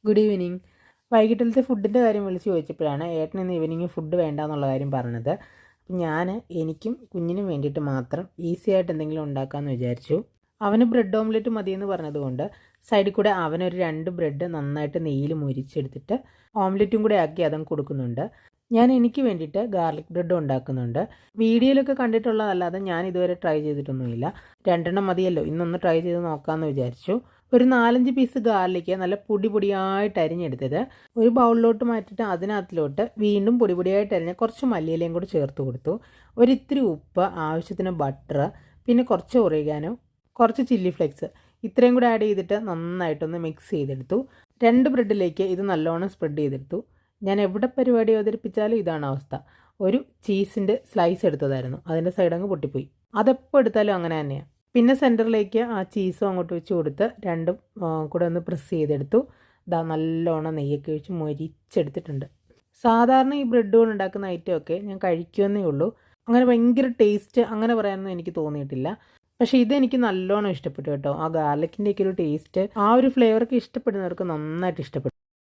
Good evening. വൈകിട്ടിലത്തെ ഫുഡിൻ്റെ കാര്യം വിളിച്ച് ചോദിച്ചപ്പോഴാണ് ഏട്ടൻ ഇന്ന് ഈവനിങ് ഫുഡ് വേണ്ട എന്നുള്ള കാര്യം പറഞ്ഞത്. അപ്പം എനിക്കും കുഞ്ഞിനും വേണ്ടിയിട്ട് മാത്രം ഈസി ആയിട്ട് എന്തെങ്കിലും ഉണ്ടാക്കാമെന്ന് വിചാരിച്ചു. അവന് ബ്രെഡ് ഓംലെറ്റ് മതിയെന്ന് പറഞ്ഞതുകൊണ്ട് സൈഡിൽ കൂടെ അവനൊരു 2 ബ്രെഡ് നന്നായിട്ട് നെയ്യിൽ മുരിച്ചെടുത്തിട്ട് ഓംലെറ്റും കൂടെ ആക്കി അതങ്ങ് കൊടുക്കുന്നുണ്ട്. ഞാൻ എനിക്ക് വേണ്ടിയിട്ട് ഗാർലിക് ബ്രെഡും ഉണ്ടാക്കുന്നുണ്ട്. വീഡിയോയിലൊക്കെ കണ്ടിട്ടുള്ളതല്ലാതെ ഞാൻ ഇതുവരെ ട്രൈ ചെയ്തിട്ടൊന്നുമില്ല. 2 മതിയല്ലോ, ഇന്നൊന്ന് ട്രൈ ചെയ്ത് നോക്കാമെന്ന് വിചാരിച്ചു. ഒരു 4-5 പീസ് ഗാർലിക്ക് നല്ല പൊടിയായിട്ട് അരിഞ്ഞെടുത്തത് ഒരു ബൗളിലോട്ട് മാറ്റിയിട്ട് അതിനകത്തിലോട്ട് വീണ്ടും പൊടിയായിട്ട് അരിഞ്ഞ കുറച്ച് മല്ലിയിലയും കൂടി ചേർത്ത് കൊടുത്തു. ഒരിത്തിരി ഉപ്പ്, ആവശ്യത്തിന് ബട്ടർ, പിന്നെ കുറച്ച് ഒറിഗാനോ, കുറച്ച് ചില്ലി ഫ്ലേക്സ്, ഇത്രയും കൂടി ആഡ് ചെയ്തിട്ട് നന്നായിട്ടൊന്ന് മിക്സ് ചെയ്തെടുത്തു. 2 ബ്രെഡിലേക്ക് ഇത് നല്ലോണം സ്പ്രെഡ് ചെയ്തെടുത്തു. ഞാൻ എവിടെ പരിപാടി അവതരിപ്പിച്ചാലും ഇതാണ് അവസ്ഥ. ഒരു ചീസിൻ്റെ സ്ലൈസ് എടുത്തതായിരുന്നു, അതിൻ്റെ സൈഡങ്ങ് പൊട്ടിപ്പോയി. അതെപ്പോൾ എടുത്താലും അങ്ങനെ തന്നെയാണ്. പിന്നെ സെൻറ്ററിലേക്ക് ആ ചീസും അങ്ങോട്ട് വെച്ച് കൊടുത്ത് രണ്ടും കൂടെ ഒന്ന് പ്രസ് ചെയ്തെടുത്തു. ഇതാ നല്ലോണം നെയ്യൊക്കെ ഒഴിച്ച് മൊരിച്ചെടുത്തിട്ടുണ്ട്. സാധാരണ ഈ ബ്രെഡ് കൊണ്ട് ഉണ്ടാക്കുന്ന ഐറ്റമൊക്കെ ഞാൻ കഴിക്കുമെന്നേ ഉള്ളൂ. അങ്ങനെ ഭയങ്കര ടേസ്റ്റ് അങ്ങനെ പറയാനൊന്നും എനിക്ക് തോന്നിയിട്ടില്ല. പക്ഷേ ഇതെനിക്ക് നല്ലോണം ഇഷ്ടപ്പെട്ടു കേട്ടോ. ആ ഗാർലിക്കിൻ്റെയൊക്കെ ഒരു ടേസ്റ്റ്, ആ ഒരു ഫ്ലേവറൊക്കെ ഇഷ്ടപ്പെടുന്നവർക്ക് നന്നായിട്ട് ഇഷ്ടപ്പെട്ടു.